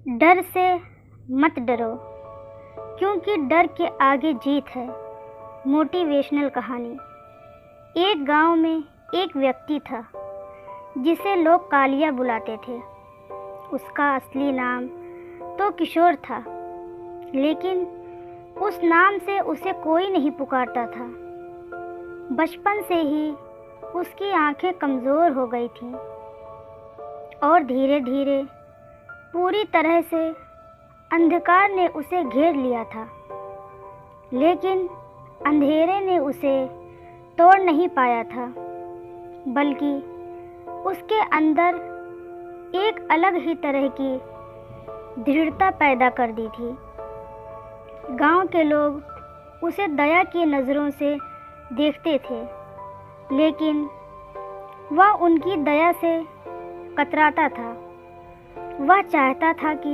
डर से मत डरो, क्योंकि डर के आगे जीत है। मोटिवेशनल कहानी। एक गांव में एक व्यक्ति था जिसे लोग कालिया बुलाते थे। उसका असली नाम तो किशोर था, लेकिन उस नाम से उसे कोई नहीं पुकारता था। बचपन से ही उसकी आंखें कमज़ोर हो गई थीं और धीरे धीरे पूरी तरह से अंधकार ने उसे घेर लिया था। लेकिन अंधेरे ने उसे तोड़ नहीं पाया था, बल्कि उसके अंदर एक अलग ही तरह की दृढ़ता पैदा कर दी थी। गांव के लोग उसे दया की नज़रों से देखते थे, लेकिन वह उनकी दया से कतराता था। वह चाहता था कि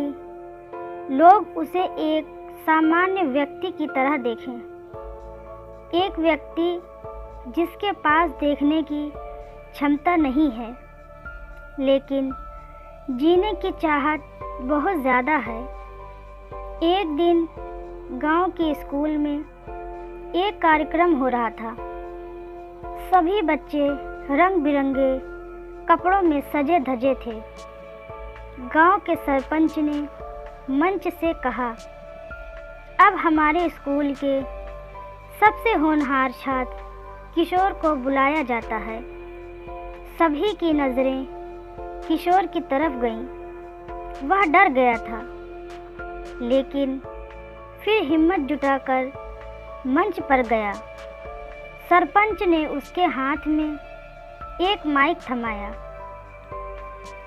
लोग उसे एक सामान्य व्यक्ति की तरह देखें, एक व्यक्ति जिसके पास देखने की क्षमता नहीं है, लेकिन जीने की चाहत बहुत ज़्यादा है। एक दिन गांव के स्कूल में एक कार्यक्रम हो रहा था। सभी बच्चे रंग बिरंगे कपड़ों में सजे धजे थे। गांव के सरपंच ने मंच से कहा, अब हमारे स्कूल के सबसे होनहार छात्र किशोर को बुलाया जाता है। सभी की नज़रें किशोर की तरफ गईं। वह डर गया था, लेकिन फिर हिम्मत जुटाकर मंच पर गया। सरपंच ने उसके हाथ में एक माइक थमाया।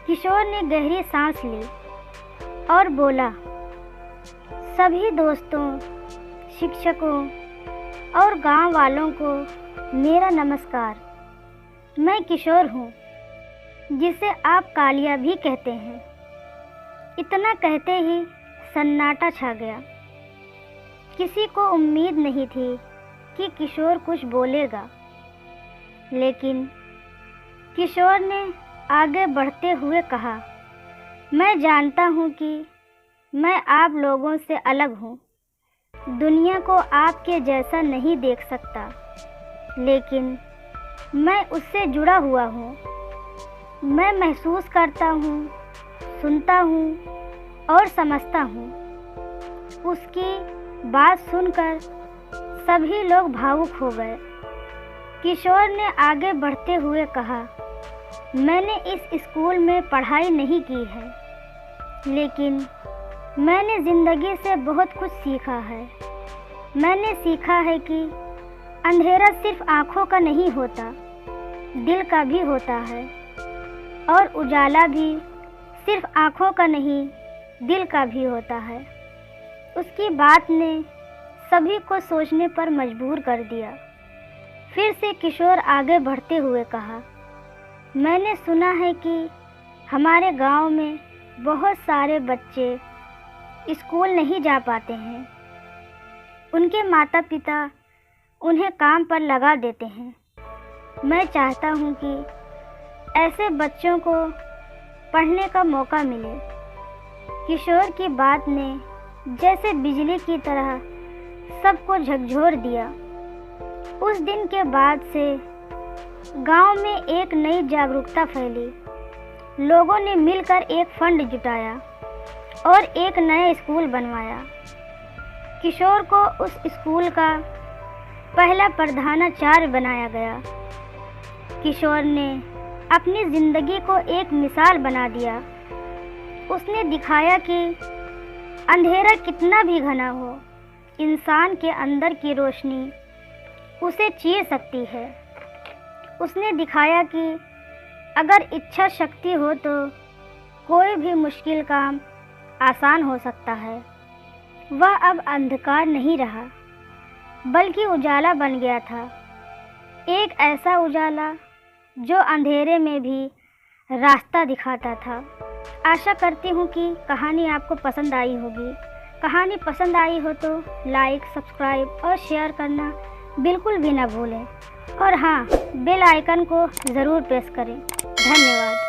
किशोर ने गहरी सांस ली और बोला, सभी दोस्तों, शिक्षकों और गांव वालों को मेरा नमस्कार। मैं किशोर हूँ, जिसे आप कालिया भी कहते हैं। इतना कहते ही सन्नाटा छा गया। किसी को उम्मीद नहीं थी कि किशोर कुछ बोलेगा, लेकिन किशोर ने आगे बढ़ते हुए कहा, मैं जानता हूँ कि मैं आप लोगों से अलग हूँ। दुनिया को आपके जैसा नहीं देख सकता, लेकिन मैं उससे जुड़ा हुआ हूँ। मैं महसूस करता हूँ, सुनता हूँ और समझता हूँ। उसकी बात सुनकर सभी लोग भावुक हो गए। किशोर ने आगे बढ़ते हुए कहा, मैंने इस स्कूल में पढ़ाई नहीं की है, लेकिन मैंने ज़िंदगी से बहुत कुछ सीखा है। मैंने सीखा है कि अंधेरा सिर्फ आँखों का नहीं होता, दिल का भी होता है, और उजाला भी सिर्फ आँखों का नहीं, दिल का भी होता है। उसकी बात ने सभी को सोचने पर मजबूर कर दिया। फिर से किशोर आगे बढ़ते हुए कहा, मैंने सुना है कि हमारे गांव में बहुत सारे बच्चे स्कूल नहीं जा पाते हैं। उनके माता पिता उन्हें काम पर लगा देते हैं। मैं चाहता हूं कि ऐसे बच्चों को पढ़ने का मौका मिले। किशोर की बात ने जैसे बिजली की तरह सबको झकझोर दिया। उस दिन के बाद से गांव में एक नई जागरूकता फैली। लोगों ने मिलकर एक फंड जुटाया और एक नया स्कूल बनवाया। किशोर को उस स्कूल का पहला प्रधानाचार्य बनाया गया। किशोर ने अपनी ज़िंदगी को एक मिसाल बना दिया। उसने दिखाया कि अंधेरा कितना भी घना हो, इंसान के अंदर की रोशनी उसे चीर सकती है। उसने दिखाया कि अगर इच्छा शक्ति हो तो कोई भी मुश्किल काम आसान हो सकता है। वह अब अंधकार नहीं रहा, बल्कि उजाला बन गया था। एक ऐसा उजाला जो अंधेरे में भी रास्ता दिखाता था। आशा करती हूँ कि कहानी आपको पसंद आई होगी। कहानी पसंद आई हो तो लाइक, सब्सक्राइब और शेयर करना बिल्कुल भी ना भूलें। और हाँ, बेल आइकन को ज़रूर प्रेस करें। धन्यवाद।